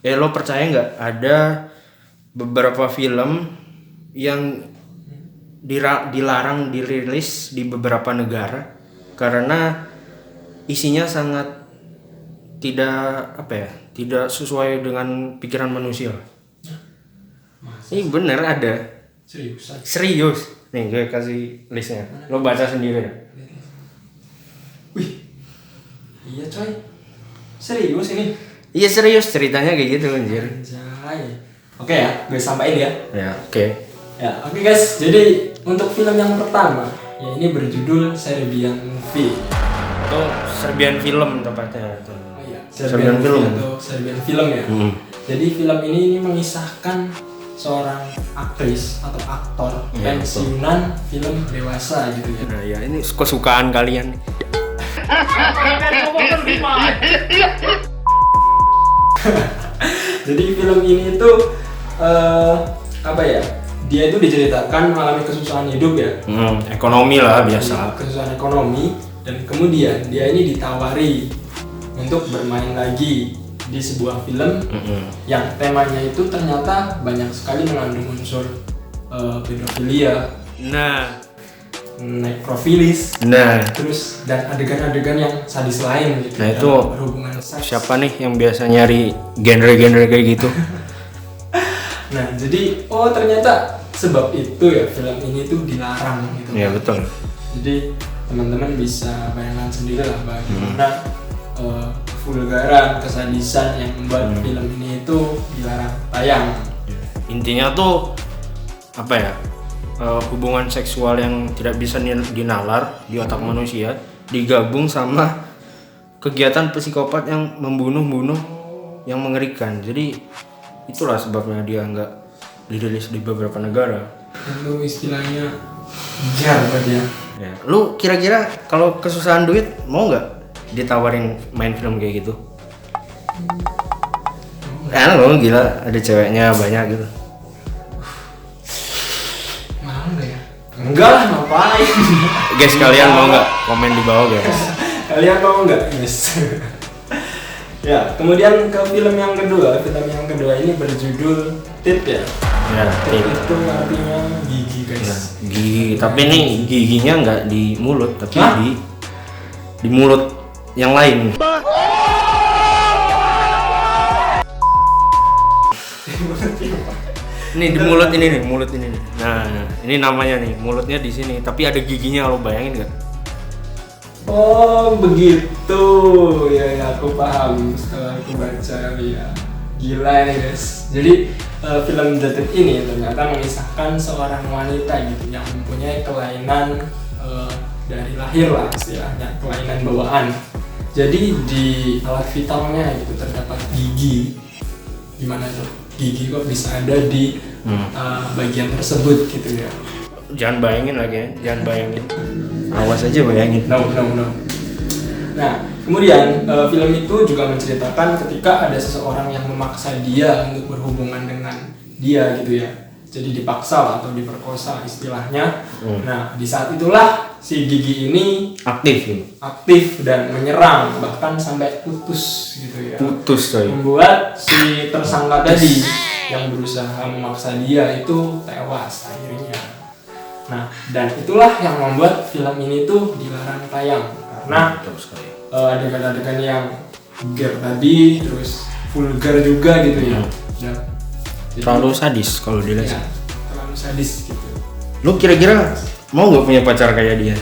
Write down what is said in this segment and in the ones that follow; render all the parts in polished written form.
Lo percaya nggak ada beberapa film yang dilarang dirilis di beberapa negara karena isinya sangat tidak sesuai dengan pikiran manusia. Ini bener ada. Serius. Nih gue kasih listnya. Lo baca sendiri ya. Wih. Iya coy. Serius ini? Iya serius, ceritanya kayak gitu anjir. Anjay. Oke ya, gue sampaikan ya. Ya, oke. Ya, oke guys. Jadi untuk film yang pertama, ya ini berjudul Serbian Movie. Itu Serbian film tepatnya tuh. Oh iya, Serbian film atau Serbian film ya. Jadi film ini mengisahkan seorang aktris atau aktor pensiunan film dewasa gitu ya. Nah, ya ini kesukaan kalian. Jadi film ini tuh dia itu diceritakan mengalami kesusahan hidup ya. Ekonomi lah biasa. Kesusahan ekonomi, dan kemudian dia ini ditawari untuk bermain lagi di sebuah film yang temanya itu ternyata banyak sekali mengandung unsur pedofilia, nekrofilis, terus dan adegan-adegan yang sadis lain gitu. Nah itu berhubungan seks. Siapa nih yang biasa nyari genre-genre kayak gitu? Nah jadi ternyata sebab itu ya film ini tuh dilarang gitu. Iya betul. Jadi teman-teman bisa bayangkan sendiri lah bagaimana vulgaran, kesadisan yang membuat film ini itu dilarang tayang. Intinya tuh hubungan seksual yang tidak bisa dinalar di otak manusia digabung sama kegiatan psikopat yang membunuh yang mengerikan. Jadi itulah sebabnya dia nggak dirilis di beberapa negara. Itu istilahnya jar berarti ya. Ya. Lu kira-kira kalau kesusahan duit mau nggak ditawarin main film kayak gitu? Lo gila, ada ceweknya banyak gitu. Mau nggak ya? Enggak lah, ngapain? Guys, kalian mau nggak? Komen di bawah guys. Kalian mau nggak? Yes. Ya, kemudian ke film yang kedua. Film yang kedua ini berjudul Teeth ya. Ya, Teeth itu artinya gigi guys. Nah, gigi, tapi ini giginya nggak di mulut, tapi di mulut yang lain. Ini di mulut ini nih, mulut ini nih. Nah, ini namanya nih, mulutnya di sini, tapi ada giginya, lo bayangin nggak? Oh begitu, ya aku paham setelah aku baca ya. Gila ini guys. Jadi film detektif ini ternyata mengisahkan seorang wanita gitu yang mempunyai kelainan dari lahir lah istilahnya, kelainan bawaan. Jadi di alat vitalnya gitu terdapat gigi. Gimana tuh? Gigi kok bisa ada di bagian tersebut gitu ya. Jangan bayangin lagi ya, jangan bayangin. Awas aja bayangin. No. Nah, kemudian film itu juga menceritakan ketika ada seseorang yang memaksa dia untuk berhubungan dengan dia gitu ya. Jadi dipaksa lah, atau diperkosa istilahnya. Nah, di saat itulah si gigi ini aktif dan menyerang, bahkan sampai putus gitu ya. Putus coy. Membuat si tersangka tadi yang berusaha memaksa dia itu tewas akhirnya. Nah, dan itulah yang membuat film ini tuh dilarang tayang karena adegan-adegan yang vulgar tadi, terus vulgar juga gitu ya. Terlalu sadis kalau dilihat. Ya, terlalu sadis gitu. Lu kira-kira mau nggak punya pacar kayak dia?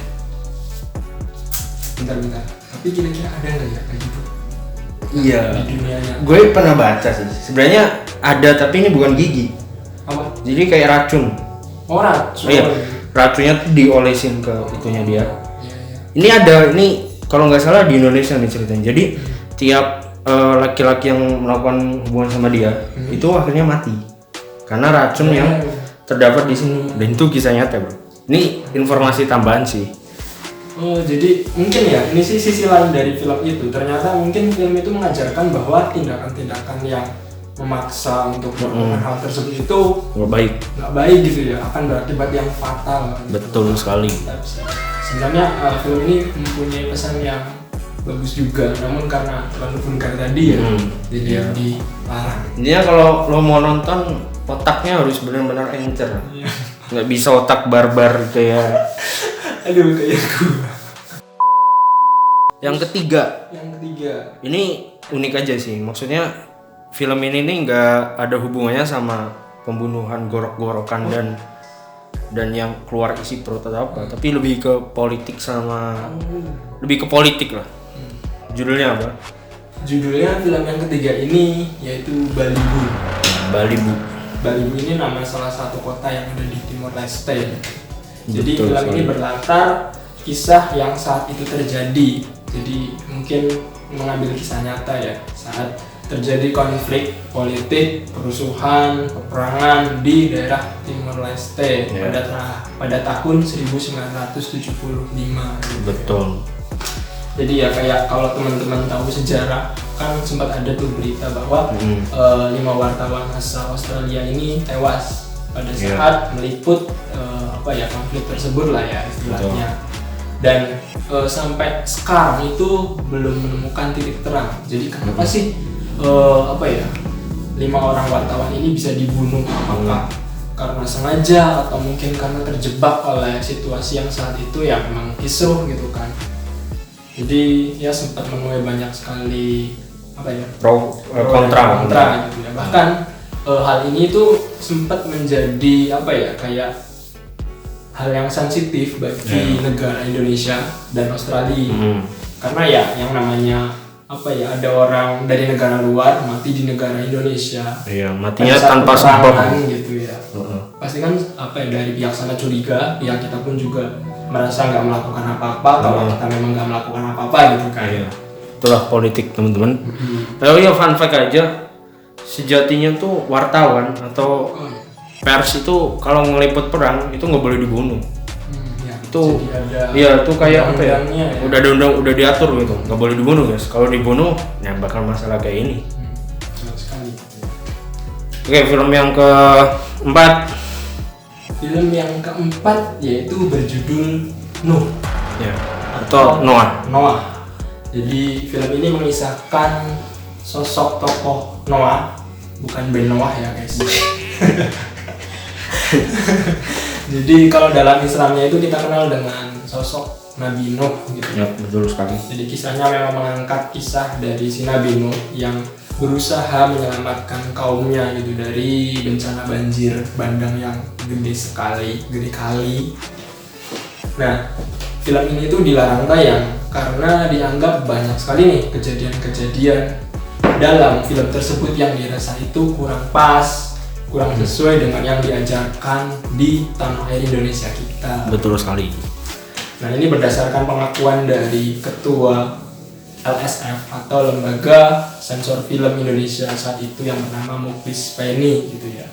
Bentar. Tapi kira-kira ada nggak ya kayak gitu? Iya. Di dunianya. Gue pernah baca sih. Sebenarnya ada, tapi ini bukan gigi. Apa? Jadi kayak racun. Oh, racun. Iya. Racunnya tuh diolesin ke itunya dia. Iya. Ini ada, ini kalau nggak salah di Indonesia nih ceritanya. Jadi tiap laki-laki yang melakukan hubungan sama dia itu akhirnya mati karena racun yang terdapat di sini. Dan itu kisah nyata, bro. Ini informasi tambahan sih. Oh, jadi mungkin ya ini sih sisi lain dari film itu. Ternyata mungkin film itu mengajarkan bahwa tindakan-tindakan yang memaksa untuk melakukan hal tersebut itu nggak baik gitu ya, akan berakibat yang fatal. Betul sekali. Sebenarnya film ini mempunyai pesan yang bagus juga, namun karena terlalu vulgar tadi ya, jadi Iya. dilarang. Intinya kalau lo mau nonton otaknya harus benar-benar encer. Iya. Nggak bisa otak barbar kayak. Aduh kayak gue. Yang ketiga, ini unik aja sih. Maksudnya film ini nih nggak ada hubungannya sama pembunuhan gorok-gorokan dan yang keluar isi perut atau apa, tapi lebih ke politik lebih ke politik lah. Judulnya apa? Judulnya film yang ketiga ini yaitu Balibu. Balibu. Balibu ini nama salah satu kota yang ada di Timor Leste. Jadi Betul, film ini berlatar kisah yang saat itu terjadi. Jadi mungkin mengambil kisah nyata ya, saat terjadi konflik politik, kerusuhan, peperangan di daerah Timor Leste pada tahun 1975. Betul. Jadi ya kayak kalau teman-teman tahu sejarah kan sempat ada tuh berita bahwa 5 wartawan asal Australia ini tewas pada saat meliput konflik tersebut lah ya istilahnya. Dan sampai sekarang itu belum menemukan titik terang. Jadi kenapa sih 5 orang wartawan ini bisa dibunuh? Apakah karena sengaja atau mungkin karena terjebak oleh situasi yang saat itu yang memang kisruh gitu kan? Jadi ya sempat menuai banyak sekali kontra gitu ya. Bahkan hal ini tuh sempat menjadi kayak hal yang sensitif bagi negara Indonesia dan Australia. Karena ya yang namanya ada orang dari negara luar mati di negara Indonesia. Iya, matinya tanpa sebab gitu ya. Pasti kan dari pihak sana curiga, pihak kita pun juga merasa nggak melakukan apa-apa kalau kita memang nggak melakukan apa-apa gitu kan. Iya. Itulah politik teman-teman. Ya fun fact aja, sejatinya tuh wartawan atau pers itu kalau ngeliput perang itu nggak boleh dibunuh. Itu itu kayak udah diatur gitu, nggak boleh dibunuh guys. Kalau dibunuh ya bakal masalah kayak ini. Oke, film yang keempat. Film yang keempat yaitu berjudul Nuh. Ya. Atau Noah. Jadi film ini mengisahkan sosok tokoh Noah, bukan Ben Noah ya guys. Jadi kalau dalam Islamnya itu kita kenal dengan sosok Nabi Nuh gitu. Ya, betul sekali. Jadi kisahnya memang mengangkat kisah dari si Nabi Nuh yang berusaha menyelamatkan kaumnya gitu dari bencana banjir bandang yang gede kali. Nah, film ini tuh dilarang tayang karena dianggap banyak sekali nih kejadian-kejadian dalam film tersebut yang dirasa itu kurang pas, kurang sesuai dengan yang diajarkan di tanah air Indonesia kita. Betul sekali. Nah, ini berdasarkan pengakuan dari Ketua LSF atau Lembaga Sensor Film Indonesia saat itu yang bernama Muklis Penny gitu ya.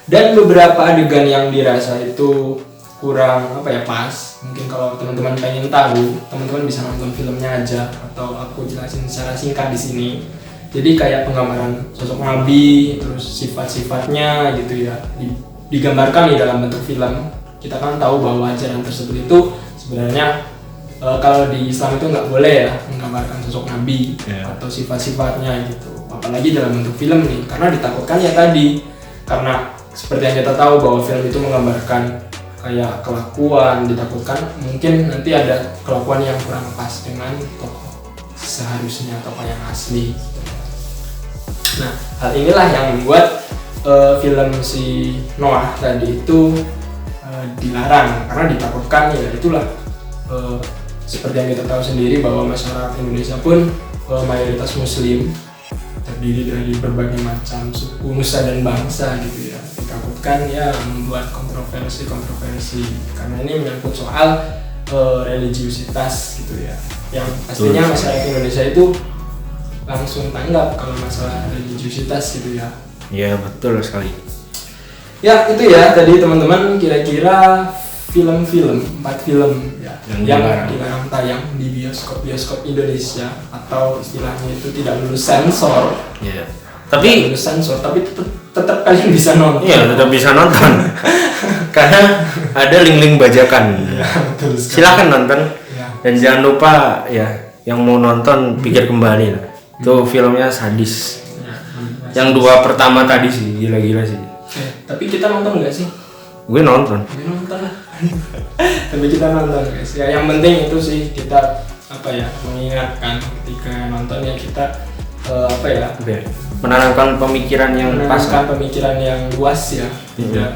Dan beberapa adegan yang dirasa itu kurang pas. Mungkin kalau teman-teman pengen tahu, teman-teman bisa nonton filmnya aja atau aku jelasin secara singkat di sini. Jadi kayak penggambaran sosok Nabi, terus sifat-sifatnya gitu ya, digambarkan di dalam bentuk film. Kita kan tahu bahwa ajaran tersebut itu sebenarnya kalau di Islam itu nggak boleh ya menggambarkan sosok Nabi atau sifat-sifatnya gitu. Apalagi dalam bentuk film nih, karena ditakutkan ya tadi. Karena seperti yang kita tahu bahwa film itu menggambarkan kayak kelakuan, ditakutkan mungkin nanti ada kelakuan yang kurang pas dengan tokoh seharusnya tokoh yang asli. Nah, hal inilah yang membuat film si Noah tadi itu dilarang karena ditakutkan ya itulah seperti yang kita tahu sendiri bahwa masyarakat Indonesia pun mayoritas Muslim, terdiri dari berbagai macam suku, nusa dan bangsa gitu ya. Ditakutkan ya membuat kontroversi karena ini menyangkut soal religiusitas gitu ya. Yang pastinya masyarakat Indonesia itu langsung tanggap kalau masalah religiusitas gitu ya. Iya, betul sekali. Ya itu ya tadi teman-teman, kira-kira 4 film ya yang dilarang tayang di bioskop Indonesia atau istilahnya itu tidak lulus sensor. Iya. Tapi lulus sensor tapi tetap kalian bisa nonton. Iya, tetap bisa nonton. Karena ada link-link bajakan. Ya, betul sekali. Silakan nonton. Ya. Dan jangan lupa ya yang mau nonton pikir kembali lah. Itu filmnya sadis. Ya, Yang 2 pertama tadi sih gila-gila sih. tapi kita nonton nggak sih? Gue nonton. Gue nonton lah. Tapi kita nonton guys. Ya yang penting itu sih kita apa ya mengingatkan ketika nonton ya kita apa ya Menanamkan pemikiran yang pas. menanamkan pemikiran yang luas ya. Tidak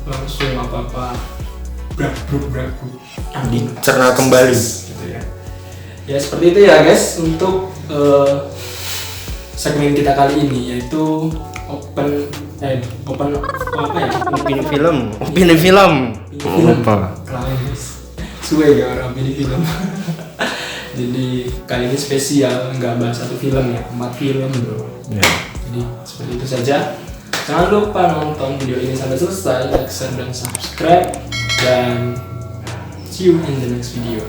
langsung apa-apa brak Dicerna kembali. gitu ya. Ya seperti itu ya guys untuk segmen kita kali ini yaitu open apa ya? Opini film. Apa? Kelamin guys. Suwe ya orang opini film. Jadi kali ini spesial nggak bahas satu film ya, 4 film bro. Ya. Jadi seperti itu saja. Jangan lupa nonton video ini sampai selesai, like, share, dan subscribe. Dan see you in the next video.